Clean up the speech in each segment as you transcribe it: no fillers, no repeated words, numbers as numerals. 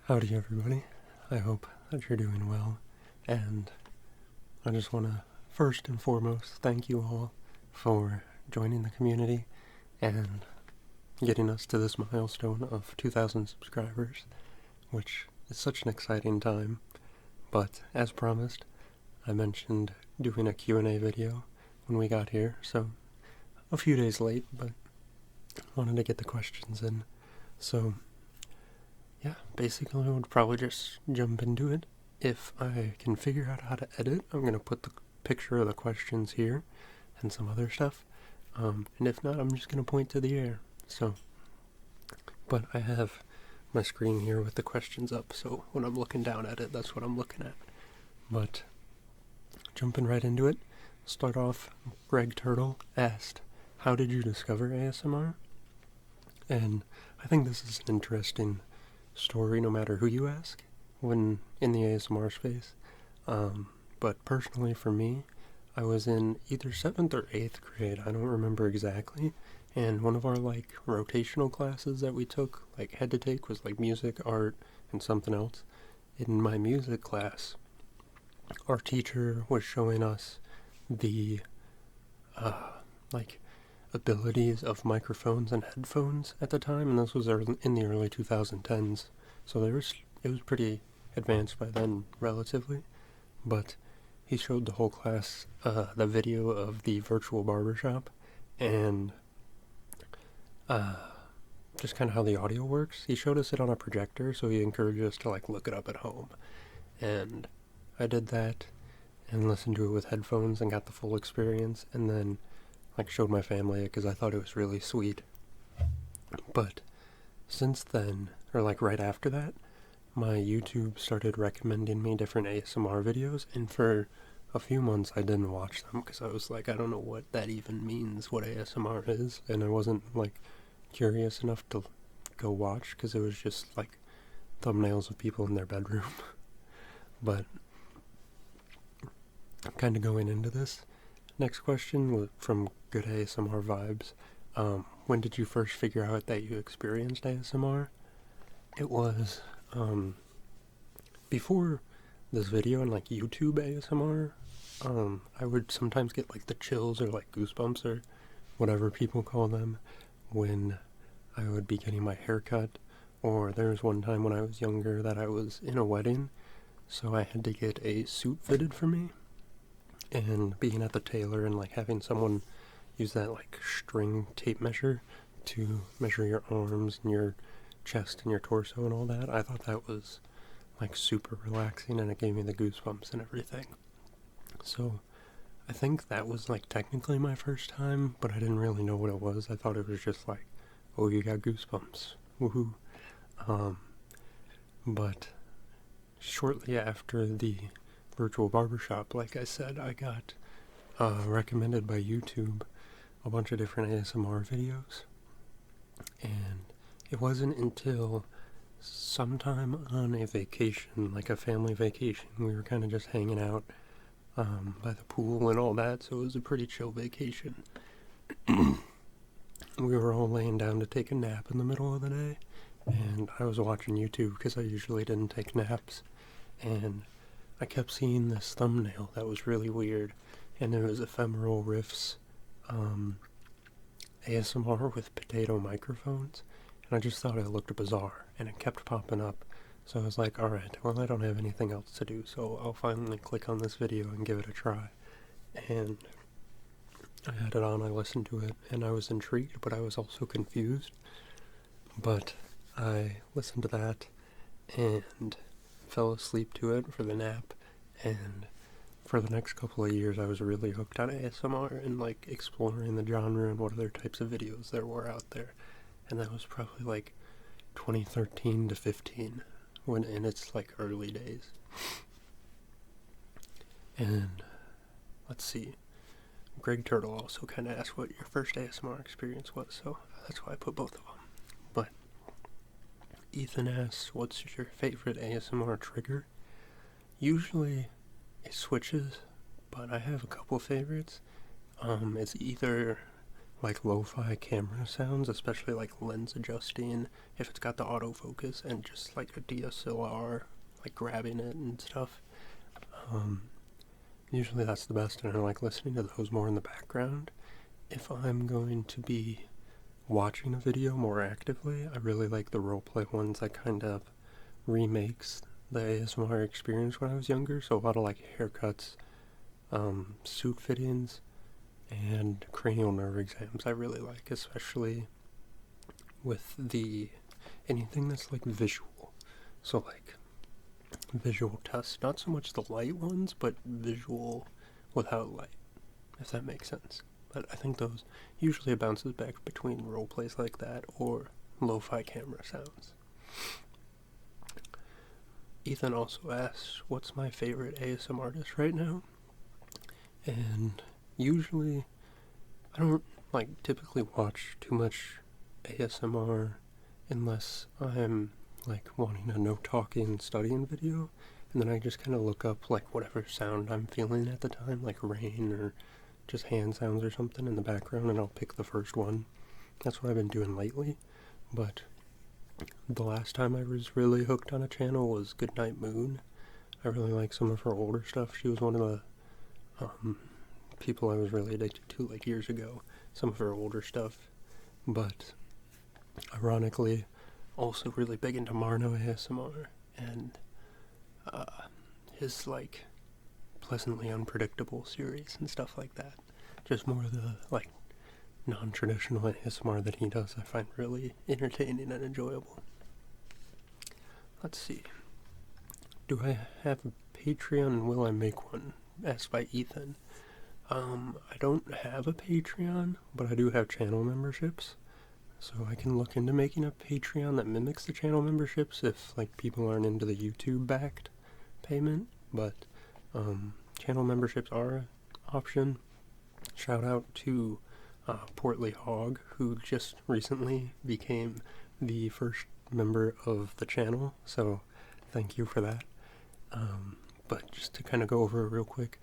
Howdy everybody, I hope that you're doing well, and I just want to first and foremost thank you all for joining the community and getting us to this milestone of 2,000 subscribers, which is such an exciting time. But as promised, I mentioned doing a Q&A video when we got here, so a few days late, but wanted to get the questions in. So yeah, basically I would probably just jump into it. If I can figure out how to edit, I'm going to put the picture of the questions here and some other stuff. And if not, I'm just going to point to the air. But I have my screen here with the questions up, so when I'm looking down at it, that's what I'm looking at. But jumping right into it, start off, Greg Turtle asked, how did you discover ASMR? And I think this is an interesting story no matter who you ask when in the ASMR space. But personally for me, I was in either 7th or 8th grade, I don't remember exactly, and one of our rotational classes that we took, had to take, was music, art, and something else. In my music class, our teacher was showing us the abilities of microphones and headphones at the time, and this was in the early 2010s, so it was pretty advanced by then, relatively. But he showed the whole class the video of the virtual barbershop, and just kind of how the audio works. He showed us it on a projector, so he encouraged us to look it up at home, and I did that and listened to it with headphones and got the full experience, and then showed my family it because I thought it was really sweet. But since then, or right after that, my YouTube started recommending me different ASMR videos, and for a few months I didn't watch them because I was I don't know what that even means, what ASMR is, and I wasn't curious enough to go watch because it was just thumbnails of people in their bedroom. But kind of going into this, next question from Good ASMR Vibes. When did you first figure out that you experienced ASMR? It was before this video and YouTube ASMR. I would sometimes get the chills or goosebumps or whatever people call them when I would be getting my hair cut, or there was one time when I was younger that I was in a wedding, so I had to get a suit fitted for me. And being at the tailor and having someone use that string tape measure to measure your arms and your chest and your torso and all that, I thought that was super relaxing, and it gave me the goosebumps and everything. So I think that was technically my first time, but I didn't really know what it was. I thought it was just oh, you got goosebumps, woohoo. But shortly after the virtual barbershop, like I said, I got recommended by YouTube a bunch of different ASMR videos, and it wasn't until sometime on a vacation, a family vacation, we were kind of just hanging out by the pool and all that, so it was a pretty chill vacation. We were all laying down to take a nap in the middle of the day, and I was watching YouTube because I usually didn't take naps, and I kept seeing this thumbnail that was really weird, and it was Ephemeral Riffs ASMR with potato microphones, and I just thought it looked bizarre, and it kept popping up, so I was alright, well, I don't have anything else to do, so I'll finally click on this video and give it a try. And I had it on, I listened to it, and I was intrigued, but I was also confused. But I listened to that and fell asleep to it for the nap, and for the next couple of years I was really hooked on ASMR and exploring the genre and what other types of videos there were out there. And that was probably 2013 to 15, when in its early days. And let's see, Greg Turtle also kind of asked what your first ASMR experience was, so that's why I put both of them. But Ethan asks, what's your favorite ASMR trigger? Usually it switches, but I have a couple favorites. It's either like lo-fi camera sounds, especially like lens adjusting, if it's got the autofocus and just like a DSLR, like grabbing it and stuff. Usually that's the best, and I like listening to those more in the background. If I'm going to be watching a video more actively, I really like the roleplay ones that kind of remakes the ASMR experience when I was younger. So a lot of like haircuts, suit fittings, and cranial nerve exams I really like, especially with anything that's like visual. So like visual tests, not so much the light ones, but visual without light, if that makes sense. But I think those usually it bounces back between role plays like that or lo-fi camera sounds. Ethan also asks, what's my favorite ASMR artist right now? And usually, I don't typically watch too much ASMR unless I'm like wanting a no talking studying video, and then I just kind of look up like whatever sound I'm feeling at the time, like rain or just hand sounds or something in the background, and I'll pick the first one. That's what I've been doing lately. But the last time I was really hooked on a channel was Goodnight Moon. I really like some of her older stuff. She was one of the people I was really addicted to like years ago, some of her older stuff. But ironically, also really big into Marno ASMR and his like pleasantly unpredictable series and stuff like that. Just more of the like non-traditional ASMR that he does I find really entertaining and enjoyable. Let's see. Do I have a Patreon and will I make one? Asked by Ethan. I don't have a Patreon, but I do have channel memberships. So I can look into making a Patreon that mimics the channel memberships if like people aren't into the YouTube backed payment, but channel memberships are an option. Shout out to Portly Hog, who just recently became the first member of the channel, so thank you for that. But just to kind of go over it real quick,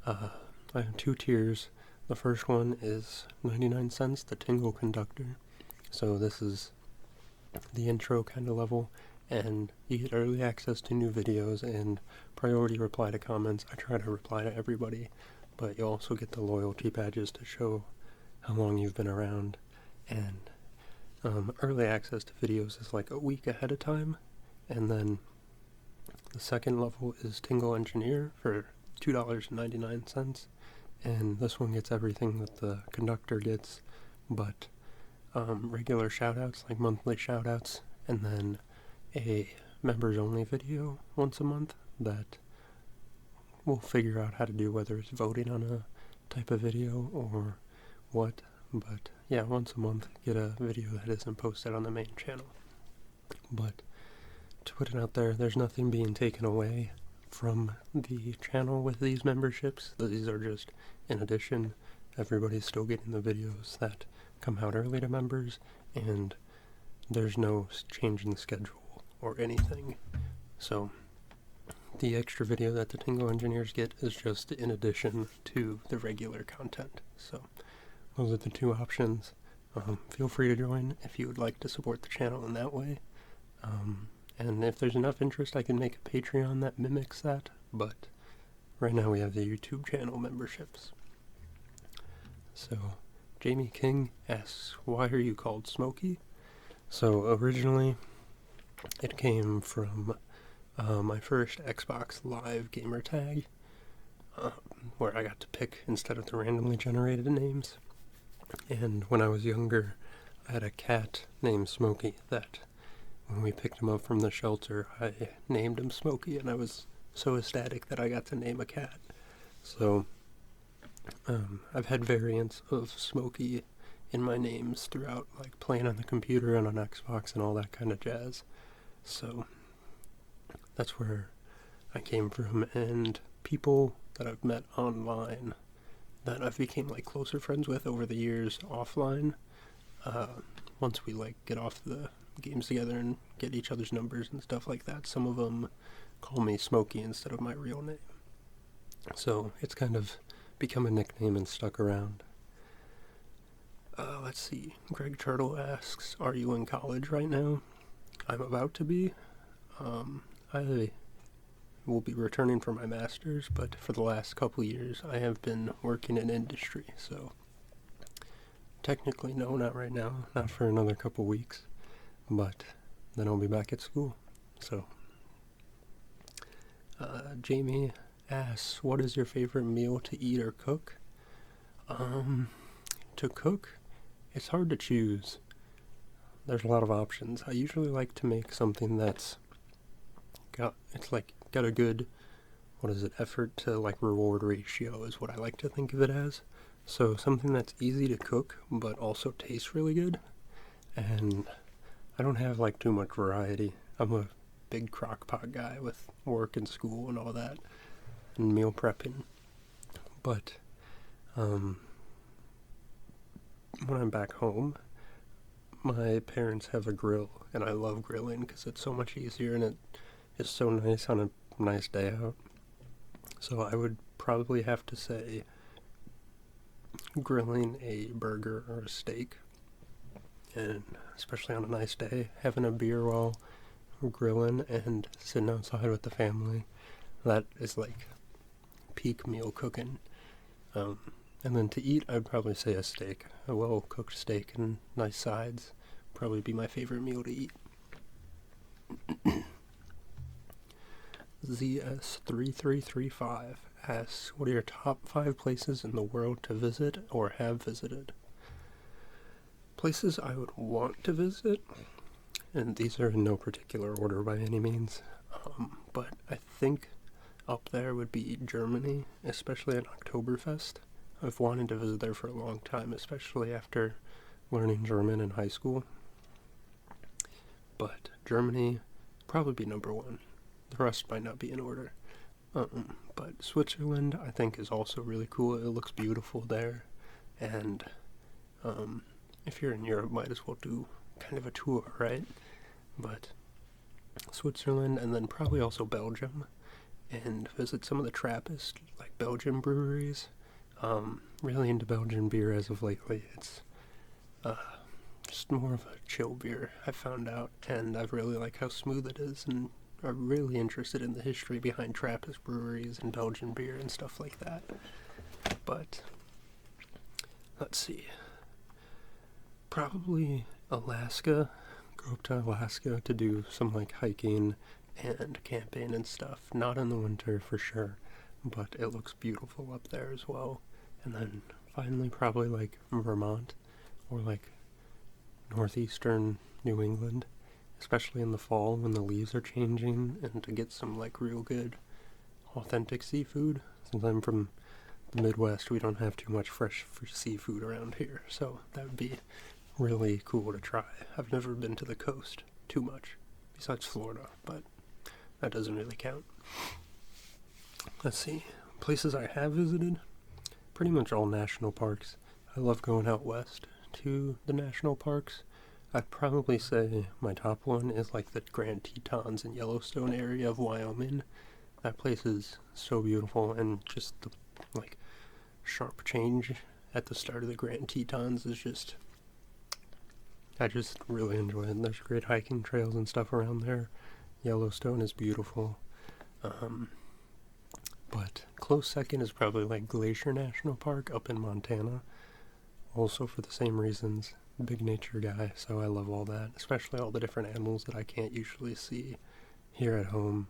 I have two tiers. The first one is 99 cents, the Tingle Conductor. So this is the intro kind of level, and you get early access to new videos and priority reply to comments. I try to reply to everybody, but you also get the loyalty badges to show how long you've been around. And early access to videos is like a week ahead of time. And then the second level is Tingle Engineer for $2.99. And this one gets everything that the conductor gets, but regular shoutouts, like monthly shoutouts, and then a members only video once a month that we'll figure out how to do, whether it's voting on a type of video or what. But yeah, once a month get a video that isn't posted on the main channel. But to put it out there, there's nothing being taken away from the channel with these memberships. These are just in addition. Everybody's still getting the videos that come out early to members, and there's no change in the schedule or anything. So the extra video that the Tingle Engineers get is just in addition to the regular content. So those are the two options. Feel free to join if you would like to support the channel in that way. And if there's enough interest, I can make a Patreon that mimics that, but right now we have the YouTube channel memberships. So Jamie King asks, why are you called Smokey? So originally it came from my first Xbox Live gamer tag, where I got to pick instead of the randomly generated names. And when I was younger, I had a cat named Smokey that when we picked him up from the shelter, I named him Smokey, and I was so ecstatic that I got to name a cat. So I've had variants of Smokey in my names throughout, like playing on the computer and on Xbox and all that kind of jazz. So that's where I came from, and people that I've met online that I've became like closer friends with over the years offline, once we like get off the games together and get each other's numbers and stuff like that, some of them call me Smokey instead of my real name. So it's kind of become a nickname and stuck around. Let's see. Greg Turtle asks, are you in college right now? I'm about to be. I will be returning for my master's, but for the last couple years I have been working in industry, so technically no, not right now, not for another couple weeks, but then I'll be back at school. So, Jamie asks, what is your favorite meal to eat or cook? To cook, it's hard to choose. There's a lot of options. I usually like to make something that's got a good, effort to reward ratio is what I like to think of it as. So something that's easy to cook but also tastes really good. And I don't have too much variety. I'm a big crock pot guy with work and school and all that and meal prepping. But when I'm back home, my parents have a grill, and I love grilling because it's so much easier and it is so nice on a nice day out. So I would probably have to say grilling a burger or a steak, and especially on a nice day, having a beer while grilling and sitting outside with the family, that is peak meal cooking. And then to eat, I'd probably say a steak. A well-cooked steak and nice sides probably be my favorite meal to eat. ZS3335 asks, what are your top 5 places in the world to visit or have visited? Places I would want to visit, and these are in no particular order by any means, but I think up there would be Germany, especially at Oktoberfest. I've wanted to visit there for a long time, especially after learning German in high school. But Germany probably be number 1. The rest might not be in order. But Switzerland, I think, is also really cool. It looks beautiful there. And if you're in Europe, might as well do kind of a tour, right? But Switzerland, and then probably also Belgium, and visit some of the Trappist, Belgian breweries. Really into Belgian beer as of lately. It's just more of a chill beer, I found out, and I really like how smooth it is, and I'm really interested in the history behind Trappist breweries and Belgian beer and stuff like that. But let's see. Probably Alaska. Go up to Alaska to do some hiking and camping and stuff. Not in the winter for sure, but it looks beautiful up there as well. And then finally probably Vermont or northeastern New England, especially in the fall when the leaves are changing, and to get some real good authentic seafood. Since I'm from the Midwest, we don't have too much fresh seafood around here, so that would be really cool to try. I've never been to the coast too much, besides Florida, but that doesn't really count. Let's see, places I have visited, pretty much all national parks. I love going out west to the national parks. I'd probably say my top one is the Grand Tetons and Yellowstone area of Wyoming. That place is so beautiful, and just the sharp change at the start of the Grand Tetons is just, I just really enjoy it. There's great hiking trails and stuff around there. Yellowstone is beautiful. But close second is probably Glacier National Park up in Montana. Also for the same reasons, big nature guy, so I love all that, especially all the different animals that I can't usually see here at home.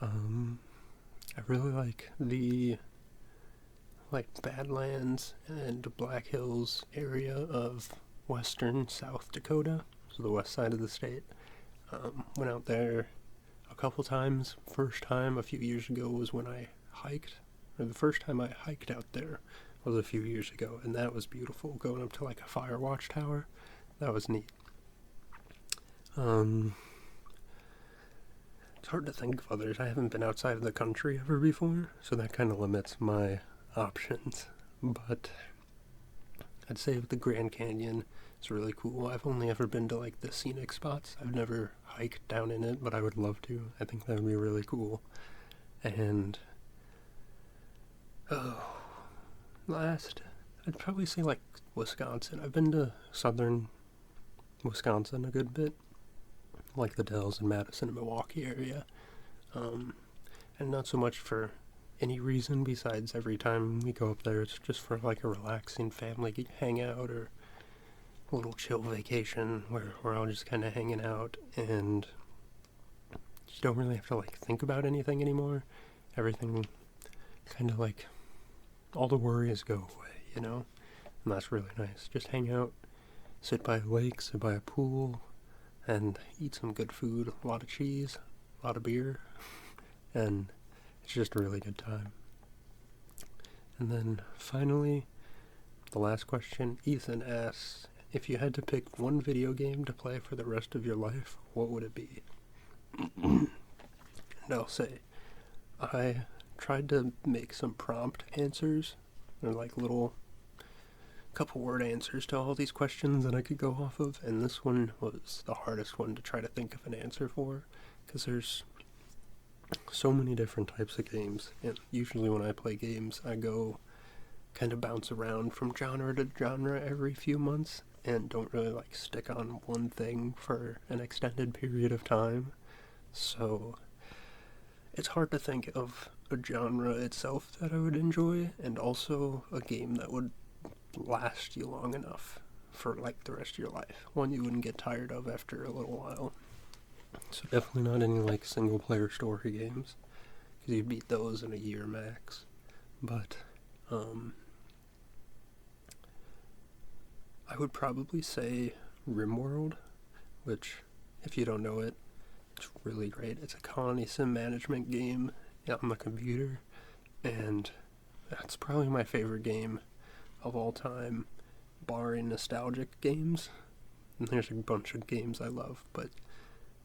I really like the Badlands and Black Hills area of western South Dakota, so the west side of the state. Went out there a couple times. First time a few years ago was when I hiked, or the first time I hiked out there was a few years ago, and that was beautiful, going up to a fire watchtower. That was neat. It's hard to think of others. I haven't been outside of the country ever before, so that kind of limits my options. But I'd say the Grand Canyon is really cool. I've only ever been to the scenic spots. I've never hiked down in it, but I would love to. I think that would be really cool. And last, I'd probably say like Wisconsin. I've been to southern Wisconsin a good bit, like the Dells and Madison and Milwaukee area. And not so much for any reason besides every time we go up there, it's just for like a relaxing family hangout or a little chill vacation where we're all just kind of hanging out and you don't really have to like think about anything anymore. Everything kind of like all the worries go away, you know? And that's really nice. Just hang out, sit by a lake, sit by a pool, and eat some good food, a lot of cheese, a lot of beer, and it's just a really good time. And then finally, the last question, Ethan asks, if you had to pick one video game to play for the rest of your life, what would it be? And I'll say, I tried to make some prompt answers, or like little couple word answers to all these questions that I could go off of, and this one was the hardest one to try to think of an answer for, because there's so many different types of games, and usually when I play games, I go kind of bounce around from genre to genre every few months, and don't really like stick on one thing for an extended period of time, so it's hard to think of a genre itself that I would enjoy, and also a game that would last you long enough for like the rest of your life, one you wouldn't get tired of after a little while. So definitely not any like single player story games, because you beat those in a year max. But I would probably say RimWorld, which if you don't know it, it's really great. It's a colony sim management game on the computer, and that's probably my favorite game of all time, barring nostalgic games. And there's a bunch of games I love, but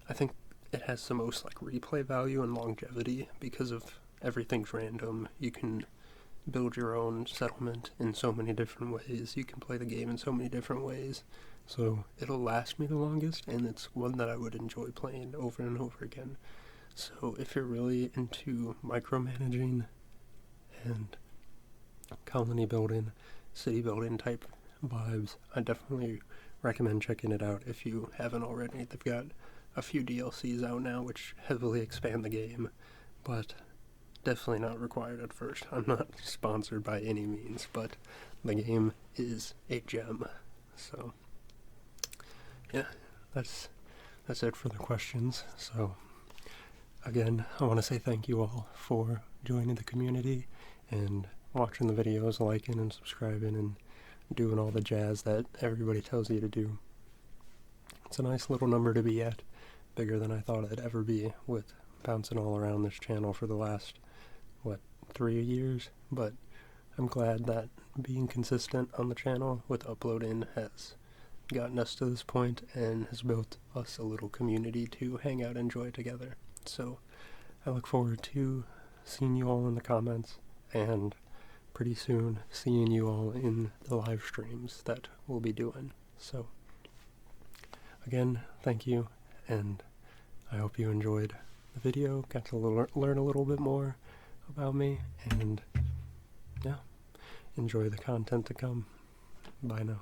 I think it has the most like replay value and longevity because of everything's random. You can build your own settlement in so many different ways. You can play the game in so many different ways. So it'll last me the longest, and it's one that I would enjoy playing over and over again. So if you're really into micromanaging and colony building, city building type vibes, I definitely recommend checking it out if you haven't already. They've got a few DLCs out now which heavily expand the game, but definitely not required at first. I'm not sponsored by any means, but the game is a gem. So yeah, that's it for the questions. So again, I want to say thank you all for joining the community and watching the videos, liking and subscribing and doing all the jazz that everybody tells you to do. It's a nice little number to be at, bigger than I thought it'd ever be with bouncing all around this channel for the last, 3 years, but I'm glad that being consistent on the channel with uploading has gotten us to this point and has built us a little community to hang out and enjoy together. So I look forward to seeing you all in the comments, and pretty soon seeing you all in the live streams that we'll be doing. So again, thank you, and I hope you enjoyed the video, got to learn a little bit more about me, and yeah, enjoy the content to come. Bye now.